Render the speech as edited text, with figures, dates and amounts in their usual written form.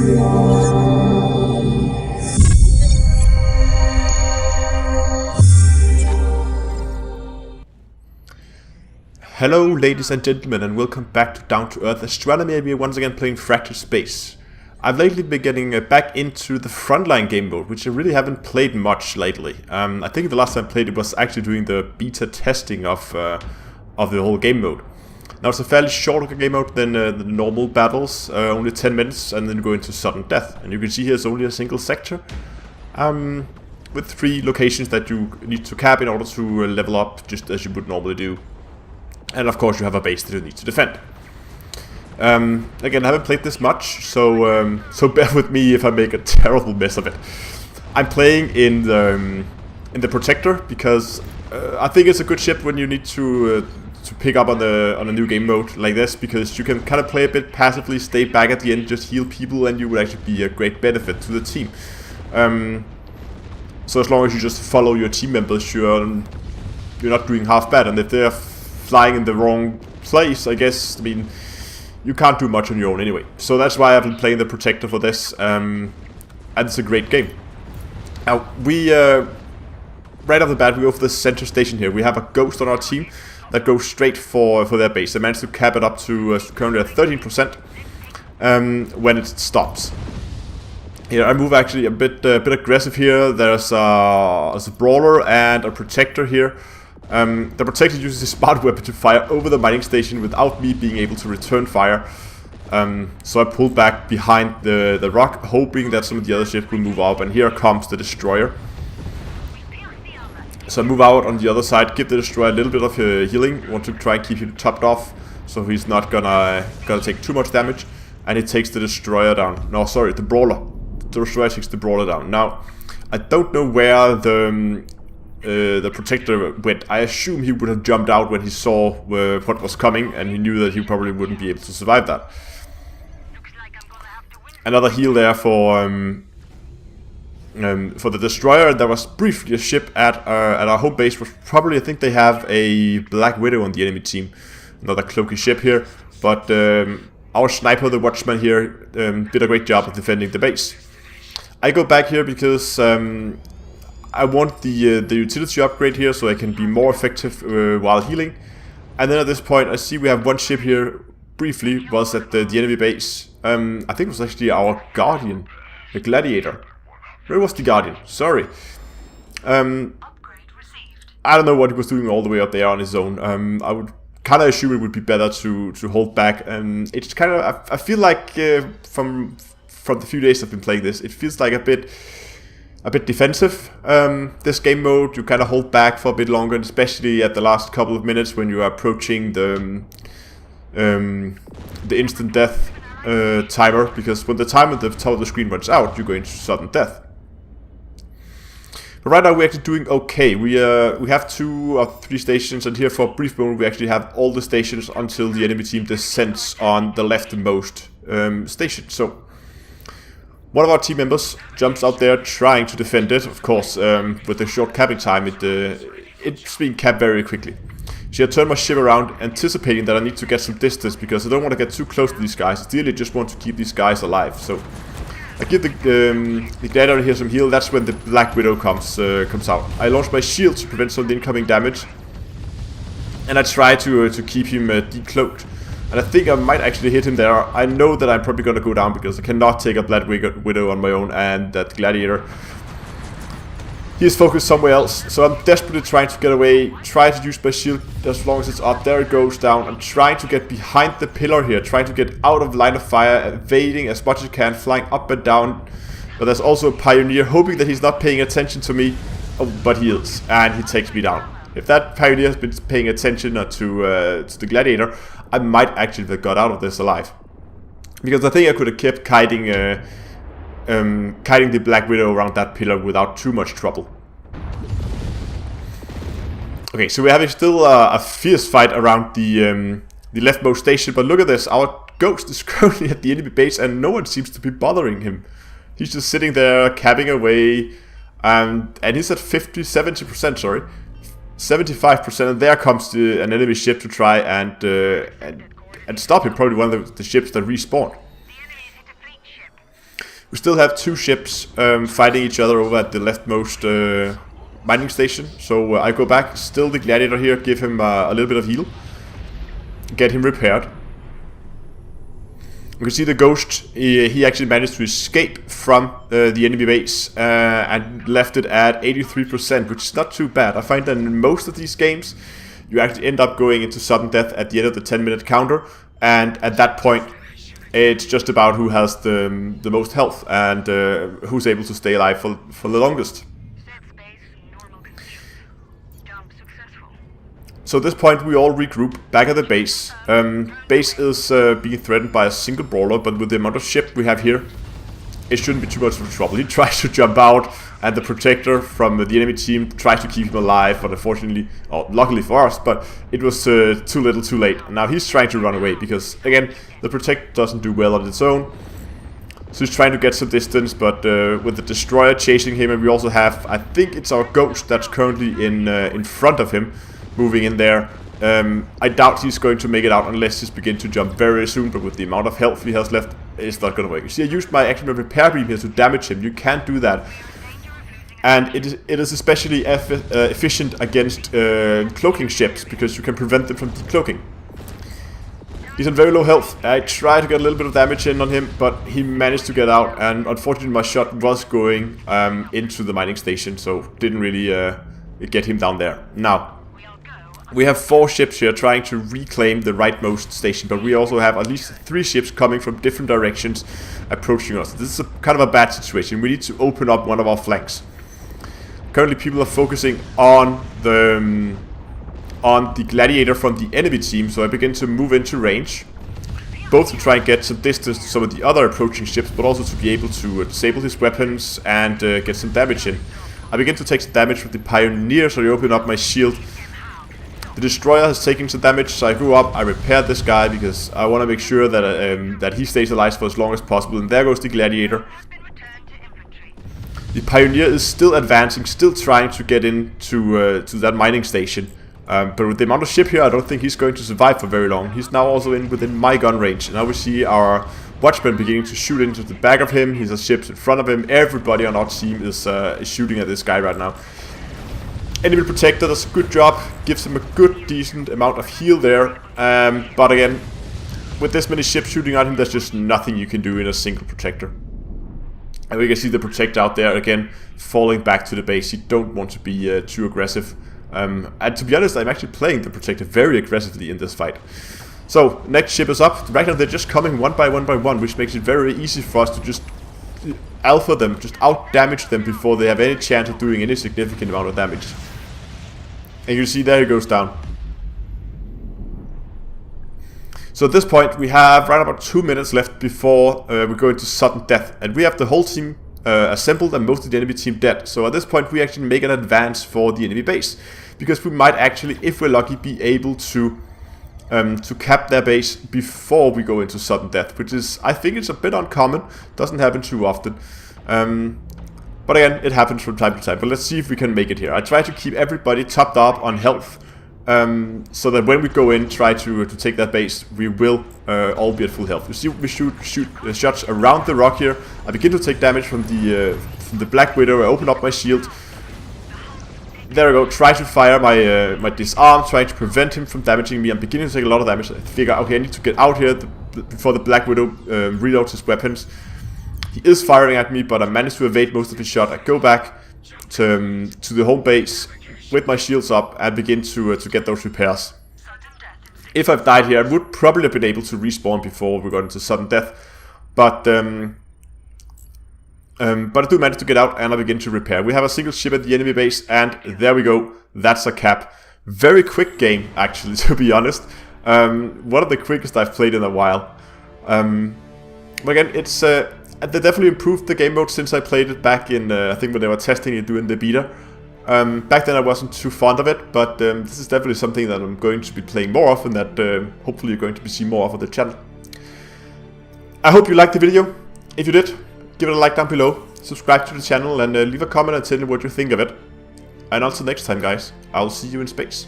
Hello ladies and gentlemen, and welcome back to Down to Earth Astronomy. We are once again playing Fractured Space. I've lately been getting back into the Frontline game mode, which I really haven't played much lately. I think the last time I played it was actually doing the beta testing of the whole game mode. Now it's a fairly shorter game mode than the normal battles, only 10 minutes, and then go into sudden death. And you can see here it's only a single sector, with 3 locations that you need to cap in order to level up, just as you would normally do. And of course you have a base that you need to defend. Again, I haven't played this much, so bear with me if I make a terrible mess of it. I'm playing in the Protector because I think it's a good ship when you need to pick up on a new game mode like this, because you can kind of play a bit passively, stay back at the end, just heal people, and you will actually be a great benefit to the team. So as long as you just follow your team members, you're not doing half bad. And if they're flying in the wrong place, I guess, I mean, you can't do much on your own anyway. So that's why I've been playing the Protector for this, and it's a great game. Now, we, right off the bat, we go for the center station here. We have a Ghost on our team that goes straight for their base. They managed to cap it up to currently at 13% when it stops. Here, I move actually a bit aggressive here. There's a Brawler and a Protector here. The Protector uses his smart weapon to fire over the mining station without me being able to return fire. So I pulled back behind the rock, hoping that some of the other ships will move up, and here comes the Destroyer. So I move out on the other side, give the Destroyer a little bit of healing. Want to try and keep him topped off, so he's not gonna take too much damage. And it takes the Destroyer down. No, sorry, the Brawler. The Destroyer takes the Brawler down. Now, I don't know where the Protector went. I assume he would have jumped out when he saw what was coming, and he knew that he probably wouldn't be able to survive that. Another heal there for the Destroyer. There was briefly a ship at our home base, which probably, I think they have a Black Widow on the enemy team. Another cloaky ship here, but our sniper, the Watchman here, did a great job of defending the base. I go back here because I want the utility upgrade here so I can be more effective while healing. And then at this point I see we have one ship here, briefly, was at the enemy base. I think it was actually our Guardian, the Gladiator. Where was the Guardian? Sorry. I don't know what he was doing all the way up there on his own. I would kind of assume it would be better to hold back. It's kind of, I feel like from the few days I've been playing this, it feels like a bit defensive. This game mode, you kind of hold back for a bit longer, especially at the last couple of minutes when you are approaching the instant death timer, because when the timer at the top of the screen runs out, you go into sudden death. But right now we're actually doing okay. We have 2 or 3 stations, and here for a brief moment we actually have all the stations until the enemy team descends on the leftmost station. So one of our team members jumps out there trying to defend it. Of course, with the short capping time, it's being capped very quickly. So I turn my ship around, anticipating that I need to get some distance, because I don't want to get too close to these guys. Ideally, I just want to keep these guys alive. So I give the Gladiator here some heal. That's when the Black Widow comes out. I launch my shield to prevent some of the incoming damage, and I try to keep him decloaked. And I think I might actually hit him there. I know that I'm probably going to go down because I cannot take a Black Widow on my own, and that Gladiator, he is focused somewhere else. So I'm desperately trying to get away, try to use my shield as long as it's up. There it goes down. I'm trying to get behind the pillar here, trying to get out of line of fire, evading as much as I can, flying up and down. But there's also a Pioneer, hoping that he's not paying attention to me. Oh, but he is, and he takes me down. If that Pioneer has been paying attention to the Gladiator, I might actually have got out of this alive. Because I think I could have kept kiting the Black Widow around that pillar without too much trouble. Okay, so we're having still a fierce fight around the leftmost station, but look at this. Our Ghost is currently at the enemy base and no one seems to be bothering him. He's just sitting there, cabbing away, and he's at 70%, sorry. 75%, and there comes an enemy ship to try and stop him. Probably one of the ships that respawned. We still have 2 ships fighting each other over at the leftmost mining station. So I go back, still the gladiator here, give him a little bit of heal, get him repaired. You can see the ghost, he actually managed to escape from the enemy base and left it at 83%, which is not too bad. I find that in most of these games, you actually end up going into sudden death at the end of the 10-minute counter, and at that point, it's just about who has the most health and who's able to stay alive for the longest. So at this point we all regroup back at the base. Base is being threatened by a single brawler, but with the amount of ship we have here, it shouldn't be too much of a trouble. He tries to jump out, and the protector from the enemy team tries to keep him alive, but unfortunately, or luckily for us, but it was too little too late. And now he's trying to run away, because again, the protector doesn't do well on its own. So he's trying to get some distance, but with the destroyer chasing him, and we also have, I think it's our ghost that's currently in front of him, moving in there. I doubt he's going to make it out unless he's begin to jump very soon, but with the amount of health he has left, it's not going to work. You see, I used my repair beam here to damage him. You can't do that. And it is especially efficient against cloaking ships, because you can prevent them from decloaking. He's on very low health. I tried to get a little bit of damage in on him, but he managed to get out, and unfortunately my shot was going into the mining station, so didn't really get him down there. Now, we have 4 ships here trying to reclaim the rightmost station, but we also have at least 3 ships coming from different directions approaching us. This is kind of a bad situation. We need to open up one of our flanks. Currently people are focusing on the gladiator from the enemy team, so I begin to move into range, both to try and get some distance to some of the other approaching ships, but also to be able to disable his weapons and get some damage in. I begin to take some damage from the pioneer, so I open up my shield. The destroyer has taken some damage, so I go up, I repaired this guy because I want to make sure that that he stays alive for as long as possible. And there goes the gladiator. The pioneer is still advancing, still trying to get into to that mining station. But with the amount of ship here, I don't think he's going to survive for very long. He's now also within my gun range. And now we see our watchman beginning to shoot into the back of him. He has ships in front of him. Everybody on our team is shooting at this guy right now. Enemy protector does a good job, gives him a good, decent amount of heal there. But again, with this many ships shooting at him, there's just nothing you can do in a single protector. And we can see the protector out there again, falling back to the base. You don't want to be too aggressive. And to be honest, I'm actually playing the protector very aggressively in this fight. So, next ship is up. Right now they're just coming one by one, which makes it very easy for us to just alpha them, just out-damage them before they have any chance of doing any significant amount of damage. And you see there he goes down. So at this point we have right about 2 minutes left before we go into sudden death. And we have the whole team assembled and most of the enemy team dead. So at this point we actually make an advance for the enemy base. Because we might actually, if we're lucky, be able to cap their base before we go into sudden death. Which is, I think it's a bit uncommon. Doesn't happen too often. But again, it happens from time to time. But let's see if we can make it here. I try to keep everybody topped up on health. So that when we go in, try to take that base, we will all be at full health. You see, we shoot shots around the rock here. I begin to take damage from the Black Widow. I open up my shield. There we go. Try to fire my disarm, trying to prevent him from damaging me. I'm beginning to take a lot of damage. I figure, okay, I need to get out here before the Black Widow reloads his weapons. He is firing at me, but I managed to evade most of his shot. I go back to the home base with my shields up and begin to get those repairs. If I've died here, I would probably have been able to respawn before we got into sudden death. But I do manage to get out and I begin to repair. We have a single ship at the enemy base and there we go. That's a cap. Very quick game, actually, to be honest. One of the quickest I've played in a while. But again, it's they definitely improved the game mode since I played it back in, I think when they were testing it doing the beta. Back then I wasn't too fond of it, but this is definitely something that I'm going to be playing more of and that hopefully you're going to see more of on the channel. I hope you liked the video. If you did, give it a like down below, subscribe to the channel and leave a comment and tell me what you think of it. And until next time guys, I'll see you in space.